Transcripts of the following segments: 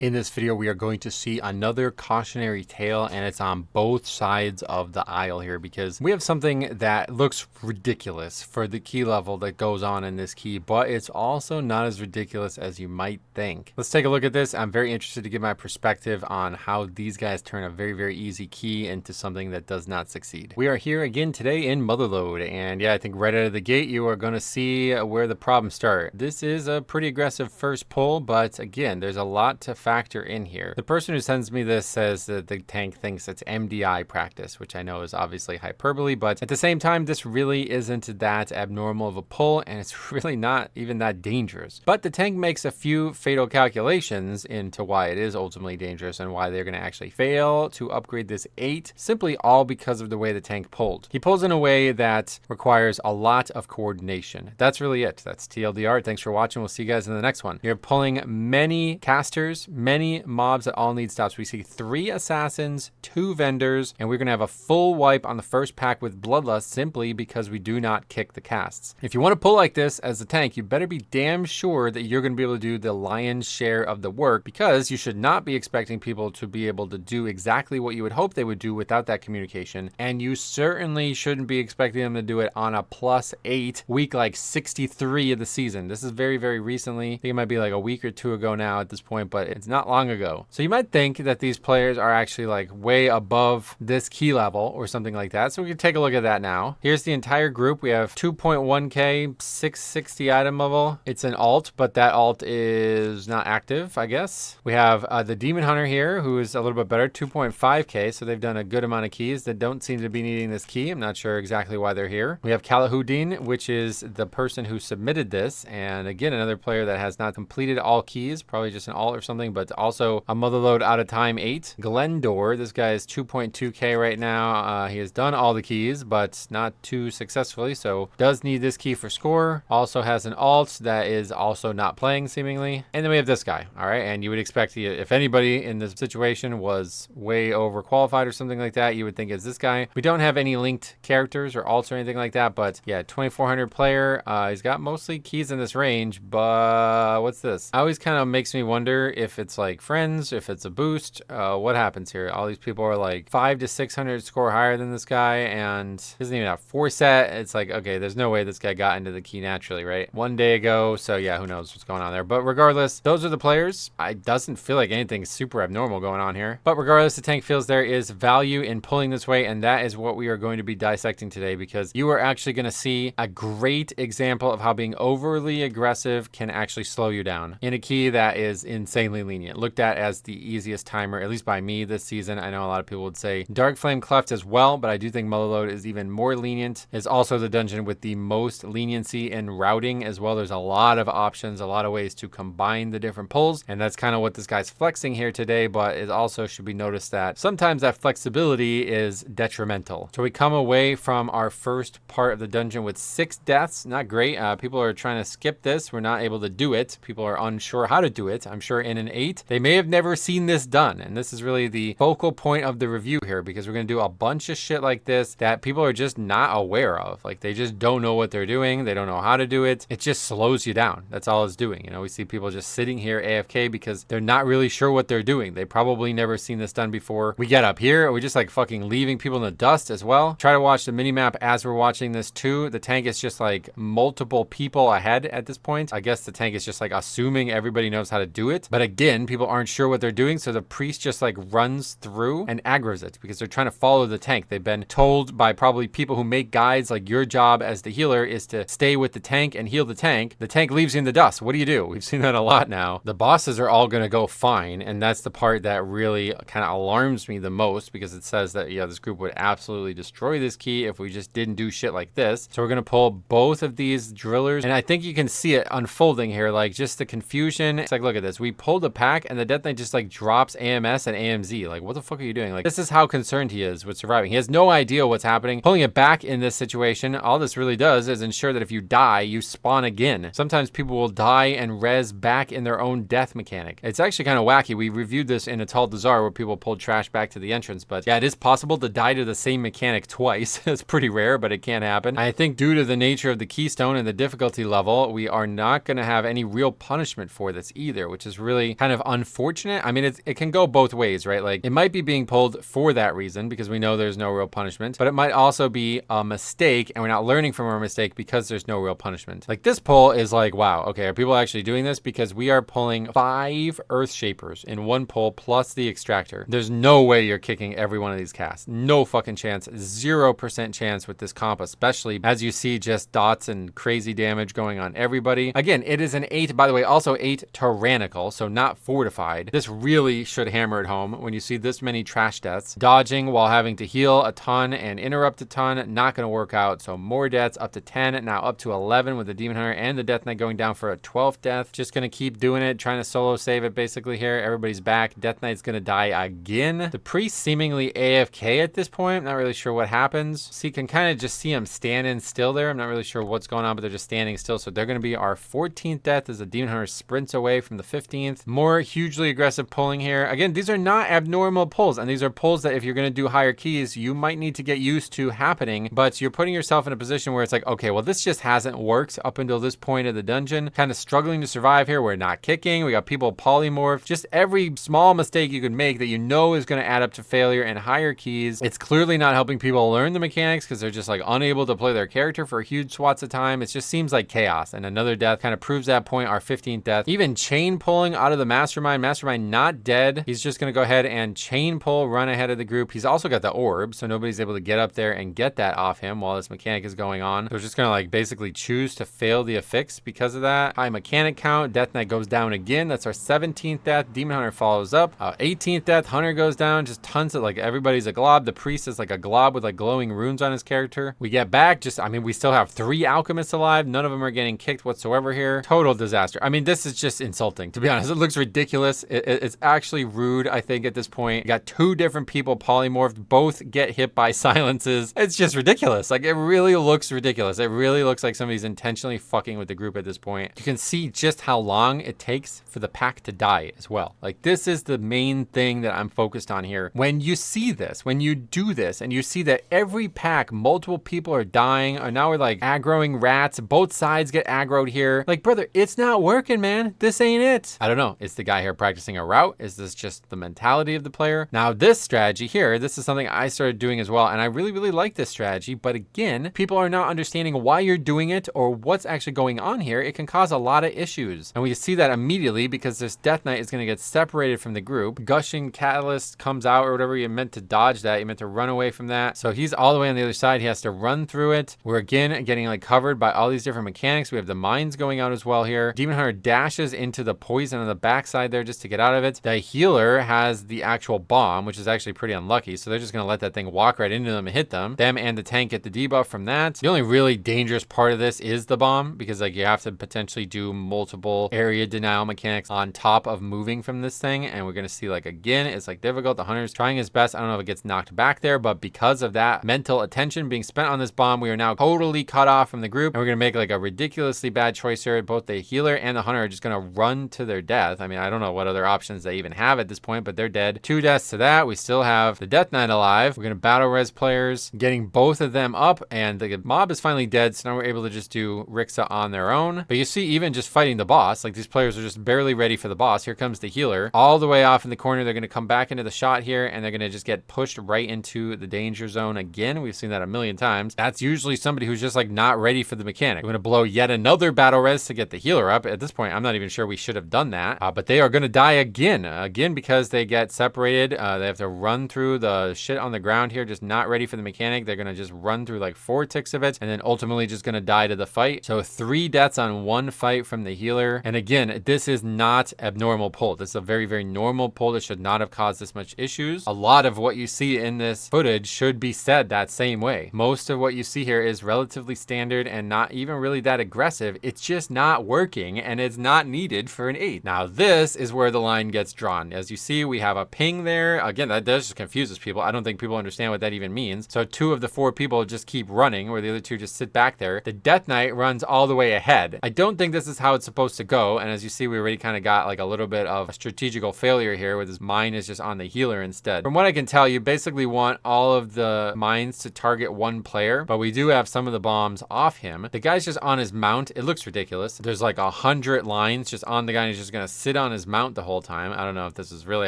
In this video, we are going to see another cautionary tale, and it's on both sides of the aisle here because we have something that looks ridiculous for the key level that goes on in this key, but it's also not as ridiculous as you might think. Let's take a look at this. I'm very interested to give my perspective on how these guys turn a very, very easy key into something that does not succeed. We are here again today in Motherlode, and yeah, I think right out of the gate, you are going to see where the problems start. This is a pretty aggressive first pull, but again, there's a lot to factor in here. The person who sends me this says that the tank thinks it's MDI practice, which I know is obviously hyperbole, but at the same time, this really isn't that abnormal of a pull, and it's really not even that dangerous. But the tank makes a few fatal calculations into why it is ultimately dangerous and why they're going to actually fail to upgrade this 8, simply all because of the way the tank pulled. He pulls in a way that requires a lot of coordination. That's really it. That's TLDR. Thanks for watching. We'll see you guys in the next one. You're pulling many casters, many mobs that all need stops. We see 3 assassins, 2 vendors, and we're going to have a full wipe on the first pack with Bloodlust simply because we do not kick the casts. If you want to pull like this as a tank, you better be damn sure that you're going to be able to do the lion's share of the work, because you should not be expecting people to be able to do exactly what you would hope they would do without that communication, and you certainly shouldn't be expecting them to do it on a +8 week like 63 of the season. This is very, very recently. I think it might be like a week or 2 ago now at this point, but it's not long ago. So you might think that these players are actually like way above this key level or something like that. So we can take a look at that now. Here's the entire group. We have 2.1k, 660 item level. It's an alt, but that alt is not active, I guess. We have the Demon Hunter here, who is a little bit better, 2.5k. So they've done a good amount of keys that don't seem to be needing this key. I'm not sure exactly why they're here. We have Calahoudin, which is the person who submitted this. And again, another player that has not completed all keys, probably just an alt or something, but also a Motherlode out of time 8. Glendor, this guy is 2.2k right now. He has done all the keys, but not too successfully, so does need this key for score. Also has an alt that is also not playing seemingly. And then we have this guy, all right? And you would expect, if anybody in this situation was way overqualified or something like that, you would think it's this guy. We don't have any linked characters or alts or anything like that, but yeah, 2400 player. He's got mostly keys in this range, but what's this? Always kind of makes me wonder if it's like friends, if it's a boost, what happens here? All these people are like 500 to 600 score higher than this guy, and doesn't even have 4 set. It's like, okay, there's no way this guy got into the key naturally, right? 1 day ago, so yeah, who knows what's going on there. But regardless, those are the players. It doesn't feel like anything super abnormal going on here. But regardless, the tank feels there is value in pulling this way, and that is what we are going to be dissecting today, because you are actually going to see a great example of how being overly aggressive can actually slow you down in a key that is insanely lenient. Looked at as the easiest timer, at least by me this season. I know a lot of people would say Dark Flame Cleft as well, but I do think Motherlode is even more lenient. It's also the dungeon with the most leniency in routing as well. There's a lot of options, a lot of ways to combine the different pulls, and that's kind of what this guy's flexing here today, but it also should be noticed that sometimes that flexibility is detrimental. So we come away from our first part of the dungeon with 6 deaths. Not great. People are trying to skip this. We're not able to do it. People are unsure how to do it. I'm sure in an 8, they may have never seen this done, and this is really the focal point of the review here, because we're going to do a bunch of shit like this that people are just not aware of. Like, they just don't know what they're doing. They don't know how to do it. It just slows you down. That's all it's doing. You know, we see people just sitting here AFK because they're not really sure what they're doing. They probably never seen this done before. We get up here, we just like fucking leaving people in the dust as well. Try to watch the mini map as we're watching this too. The tank is just like multiple people ahead at this point. I guess the tank is just like assuming everybody knows how to do it. But again, people aren't sure what they're doing, so the priest just like runs through and aggroes it because they're trying to follow the tank. They've been told by probably people who make guides, like, your job as the healer is to stay with the tank and heal the tank. The tank leaves you in the dust. What do? We've seen that a lot now. The bosses are all going to go fine, and that's the part that really kind of alarms me the most, because it says that, yeah, this group would absolutely destroy this key if we just didn't do shit like this. So we're going to pull both of these drillers, and I think you can see it unfolding here, like just the confusion. It's like, look at this. We pulled a pack, and the Death Knight just like drops AMS and AMZ. Like, what the fuck are you doing? Like, this is how concerned he is with surviving. He has no idea what's happening. Pulling it back in this situation, all this really does is ensure that if you die, you spawn again. Sometimes people will die and res back in their own death mechanic. It's actually kind of wacky. We reviewed this in Atal Dazar where people pulled trash back to the entrance, but yeah, it is possible to die to the same mechanic twice. It's pretty rare, but it can happen. I think due to the nature of the keystone and the difficulty level, we are not going to have any real punishment for this either, which is really kind kind of unfortunate. I mean, it can go both ways, right? Like, it might be being pulled for that reason because we know there's no real punishment, but it might also be a mistake and we're not learning from our mistake because there's no real punishment. Like, this pull is like, wow, okay, are people actually doing this? Because we are pulling 5 Earth Shapers in one pull plus the Extractor. There's no way you're kicking every one of these casts. No fucking chance. 0% chance with this comp, especially as you see just dots and crazy damage going on everybody. Again, it is an 8, by the way, also 8 Tyrannical, so not fortified. This really should hammer it home when you see this many trash deaths. Dodging while having to heal a ton and interrupt a ton, not going to work out. So more deaths, up to 10, now up to 11 with the Demon Hunter and the Death Knight going down for a 12th death. Just going to keep doing it, trying to solo save it basically here. Everybody's back. Death Knight's going to die again. The priest seemingly AFK at this point. Not really sure what happens. So you can kind of just see him standing still there. I'm not really sure what's going on, but they're just standing still. So they're going to be our 14th death as the Demon Hunter sprints away from the 15th. More hugely aggressive pulling here. Again, these are not abnormal pulls, and these are pulls that if you're going to do higher keys, you might need to get used to happening, but you're putting yourself in a position where it's like, okay, well, this just hasn't worked up until this point of the dungeon. Kind of struggling to survive here. We're not kicking. We got people polymorph. Just every small mistake you could make that you know is going to add up to failure and higher keys. It's clearly not helping people learn the mechanics because they're just like unable to play their character for huge swaths of time. It just seems like chaos, and another death kind of proves that point. Our 15th death. Even chain pulling out of the Mastermind. Mastermind not dead. He's just going to go ahead and chain pull, run ahead of the group. He's also got the orb, so nobody's able to get up there and get that off him while this mechanic is going on. So we're just going to like basically choose to fail the affix because of that. High mechanic count. Death Knight goes down again. That's our 17th death. Demon Hunter follows up. 18th death. Hunter goes down. Just tons of like everybody's a glob. The priest is like a glob with like glowing runes on his character. We get back. Just, I mean, we still have 3 alchemists alive. None of them are getting kicked whatsoever here. Total disaster. I mean, this is just insulting, to be honest. It looks ridiculous. It's actually rude, I think, at this point. You got 2 different people polymorphed. Both get hit by silences. It's just ridiculous. Like, it really looks ridiculous. It really looks like somebody's intentionally fucking with the group at this point. You can see just how long it takes for the pack to die as well. Like, this is the main thing that I'm focused on here. When you see this, when you do this, and you see that every pack, multiple people are dying, or now we're like aggroing rats, both sides get aggroed here. Like, brother, it's not working, man. This ain't it. I don't know. Is the guy here practicing a route? Is this just the mentality of the player? Now, this strategy here, this is something I started doing as well, and I really, really like this strategy, but again, people are not understanding why you're doing it or what's actually going on here. It can cause a lot of issues, and we see that immediately because this Death Knight is going to get separated from the group. Gushing Catalyst comes out or whatever. You meant to dodge that. You meant to run away from that. So he's all the way on the other side. He has to run through it. We're again getting like covered by all these different mechanics. We have the mines going out as well here. Demon Hunter dashes into the poison on the backside there just to get out of it. The healer has the actual bomb, which is actually pretty unlucky. So they're just going to let that thing walk right into them and hit them. Them and the tank get the debuff from that. The only really dangerous part of this is the bomb because like you have to potentially do multiple area denial mechanics on top of moving from this thing. And we're going to see like again, it's like difficult. The Hunter's trying his best. I don't know if it gets knocked back there, but because of that mental attention being spent on this bomb, we are now totally cut off from the group. And we're going to make like a ridiculously bad choice here. Both the healer and the Hunter are just going to run to their death. I mean, I don't know what other options they even have at this point, but they're dead. 2 deaths to that. We still have the Death Knight alive. We're going to battle res players, getting both of them up, and the mob is finally dead. So now we're able to just do Rixa on their own. But you see, even just fighting the boss, like these players are just barely ready for the boss. Here comes the healer all the way off in the corner. They're going to come back into the shot here, and they're going to just get pushed right into the danger zone again. We've seen that a million times. That's usually somebody who's just like not ready for the mechanic. We're going to blow yet another battle res to get the healer up. At this point, I'm not even sure we should have done that, but they are going to die again because they get separated. They have to run through the shit on the ground here, just not ready for the mechanic. They're going to just run through like 4 ticks of it, and then ultimately just going to die to the fight. So 3 deaths on 1 fight from the healer. And again, this is not abnormal pull. This is a very, very normal pull that should not have caused this much issues. A lot of what you see in this footage should be said that same way. Most of what you see here is relatively standard and not even really that aggressive. It's just not working, and it's not needed for an 8. Now this is where the line gets drawn. As you see, we have a ping there. Again, that just confuses people. I don't think people understand what that even means. So 2 of the 4 people just keep running, where the other 2 just sit back there. The Death Knight runs all the way ahead. I don't think this is how it's supposed to go, and as you see, we already kind of got like a little bit of a strategical failure here, where this mine is just on the healer instead. From what I can tell, you basically want all of the mines to target 1 player, but we do have some of the bombs off him. The guy's just on his mount. It looks ridiculous. There's like 100 lines just on the guy, and he's just gonna sit sit on his mount the whole time. I don't know if this is really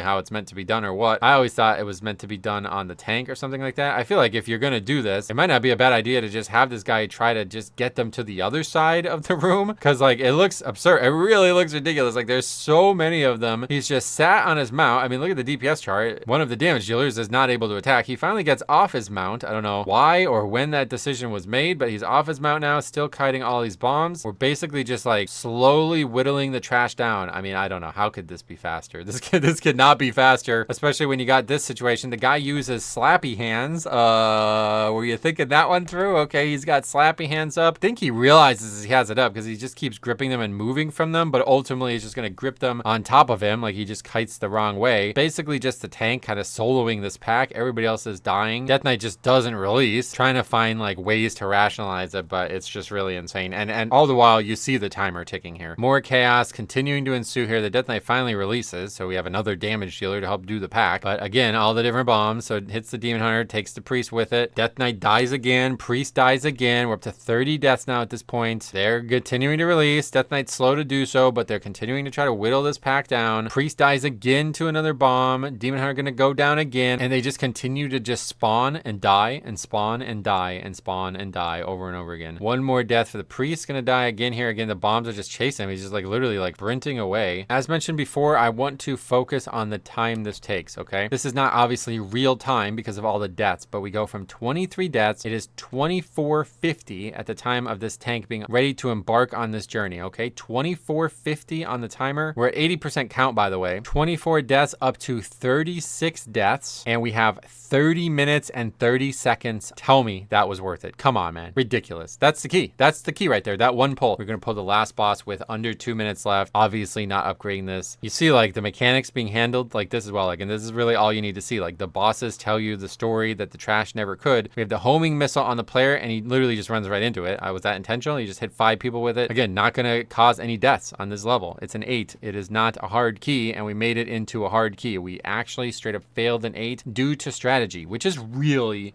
how it's meant to be done or what. I always thought it was meant to be done on the tank or something like that. I feel like if you're gonna do this, it might not be a bad idea to just have this guy try to just get them to the other side of the room, because like it looks absurd. It really looks ridiculous. Like there's so many of them. He's just sat on his mount. I mean, look at the DPS chart. One of the damage dealers is not able to attack. He finally gets off his mount. I don't know why or when that decision was made, but he's off his mount now, still kiting all these bombs. We're basically just like slowly whittling the trash down. I mean, I don't know. How could this be faster? This could not be faster, especially when you got this situation. The guy uses slappy hands. Were you thinking that one through? Okay, he's got slappy hands up. I think he realizes he has it up because he just keeps gripping them and moving from them, but ultimately he's just going to grip them on top of him like he just kites the wrong way. Basically just the tank kind of soloing this pack. Everybody else is dying. Death Knight just doesn't release, trying to find like ways to rationalize it, but it's just really insane. And all the while you see the timer ticking here. More chaos continuing to ensue here. The Death Knight finally releases, so we have another damage dealer to help do the pack. But again, all the different bombs, so it hits the Demon Hunter, takes the Priest with it. Death Knight dies again, Priest dies again. We're up to 30 deaths now at this point. They're continuing to release. Death Knight's slow to do so, but they're continuing to try to whittle this pack down. Priest dies again to another bomb. Demon Hunter gonna go down again, and they just continue to just spawn and die and spawn and die and spawn and die over and over again. One more death for the Priest, gonna die again here. Again, the bombs are just chasing him. He's just like literally like sprinting away. As mentioned before, I want to focus on the time this takes, okay? This is not obviously real time because of all the deaths, but we go from 23 deaths. It is 24:50 at the time of this tank being ready to embark on this journey, okay? 24:50 on the timer. We're at 80% count, by the way. 24 deaths up to 36 deaths, and we have 30 minutes and 30 seconds. Tell me that was worth it. Come on, man. Ridiculous. That's the key. That's the key right there. That one pull. We're going to pull the last boss with under 2 minutes left. Obviously not upgrading this. You see like the mechanics being handled like this as well. Like, and this is really all you need to see. Like the bosses tell you the story that the trash never could. We have the homing missile on the player, and he literally just runs right into it. Was that intentional? He just hit 5 people with it. Again, not going to cause any deaths on this level. It's an 8. It is not a hard key, and we made it into a hard key. We actually straight up failed an 8 due to strategy, which is really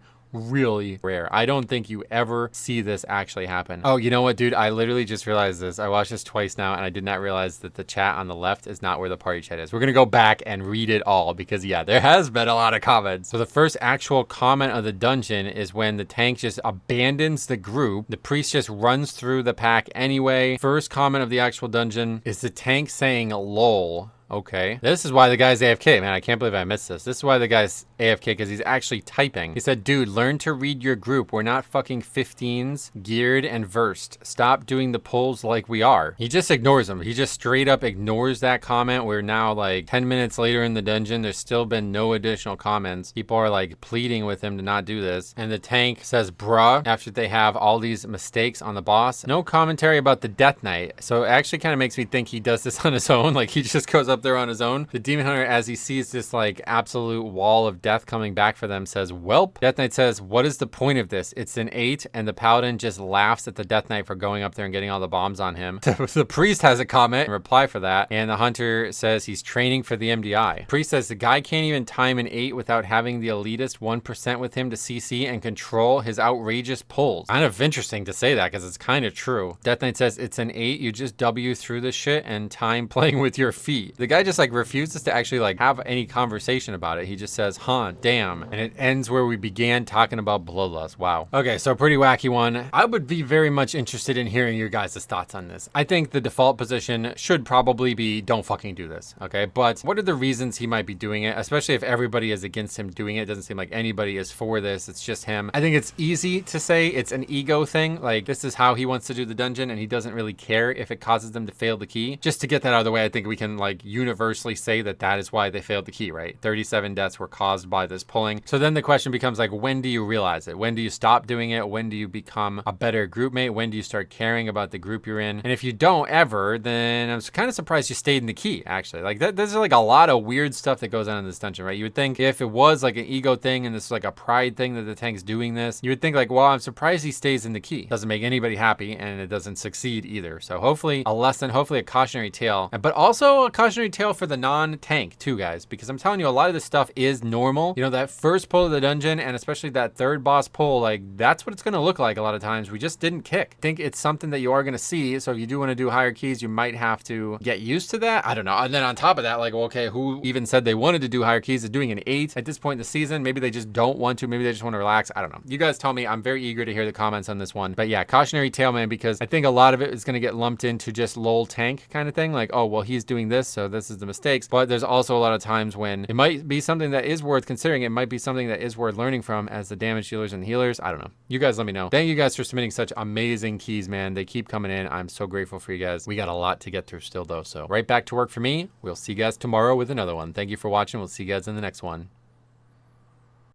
rare. I don't think you ever see this actually happen. Oh, you know what, dude? I literally just realized this. I watched this twice now, and I did not realize that the chat on the left is not where the party chat is. We're gonna go back and read it all because, yeah, there has been a lot of comments. So the first actual comment of the dungeon is when the tank just abandons the group. The Priest just runs through the pack anyway. First comment of the actual dungeon is the tank saying lol. Okay. This is why the guy's AFK, man. I can't believe I missed this. This is why the guy's AFK, because he's actually typing. He said, dude, learn to read your group. We're not fucking 15s, geared and versed. Stop doing the pulls like we are. He just ignores him. He just straight up ignores that comment. We're now like 10 minutes later in the dungeon. There's still been no additional comments. People are like pleading with him to not do this. And the tank says, bruh, after they have all these mistakes on the boss. No commentary about the Death Knight. So it actually kind of makes me think he does this on his own. Like he just goes up there on his own. The Demon Hunter, as he sees this like absolute wall of death coming back for them, says, welp. Death Knight says, what is the point of this? It's an 8, and the Paladin just laughs at the Death Knight for going up there and getting all the bombs on him. The Priest has a comment in reply for that, and the Hunter says he's training for the MDI. Priest says the guy can't even time an 8 without having the elitist 1% with him to CC and control his outrageous pulls. Kind of interesting to say that because it's kind of true. Death Knight says it's an 8, you just W through this shit and time playing with your feet. The guy just like refuses to actually like have any conversation about it. He just says, huh, damn. And it ends where we began talking about bloodlust. Wow. Okay, so pretty wacky one. I would be very much interested in hearing your guys' thoughts on this. I think the default position should probably be don't fucking do this, okay? But what are the reasons he might be doing it, especially if everybody is against him doing it? It doesn't seem like anybody is for this. It's just him. I think it's easy to say it's an ego thing. Like this is how he wants to do the dungeon and he doesn't really care if it causes them to fail the key. Just to get that out of the way, I think we can like universally say that that is why they failed the key, right? 37 deaths were caused by this pulling. So then the question becomes like, when do you realize it? When do you stop doing it? When do you become a better group mate? When do you start caring about the group you're in? And if you don't ever, then I'm kind of surprised you stayed in the key, actually. Like there's like a lot of weird stuff that goes on in this dungeon, right? You would think if it was like an ego thing and this is like a pride thing that the tank's doing this, you would think like, well, I'm surprised he stays in the key. Doesn't make anybody happy and it doesn't succeed either. So hopefully a lesson, hopefully a cautionary tale, but also a cautionary cautionary tale for the non-tank too, guys, because I'm telling you, a lot of this stuff is normal. You know, that first pull of the dungeon, and especially that third boss pull, like, that's what it's going to look like a lot of times. We just didn't kick. I think it's something that you are going to see, so if you do want to do higher keys, you might have to get used to that. I don't know. And then on top of that, like, well, okay, who even said they wanted to do higher keys is doing an 8 at this point in the season? Maybe they just don't want to. Maybe they just want to relax. I don't know. You guys tell me. I'm very eager to hear the comments on this one. But yeah, cautionary tale, man, because I think a lot of it is going to get lumped into just lol tank kind of thing. Like, oh, well, he's doing this, so this is the mistakes. But there's also a lot of times when it might be something that is worth considering. It might be something that is worth learning from as the damage dealers and healers. I don't know. You guys let me know. Thank you guys for submitting such amazing keys, man. They keep coming in. I'm so grateful for you guys. We got a lot to get through still, though. So right back to work for me. We'll see you guys tomorrow with another one. Thank you for watching. We'll see you guys in the next one.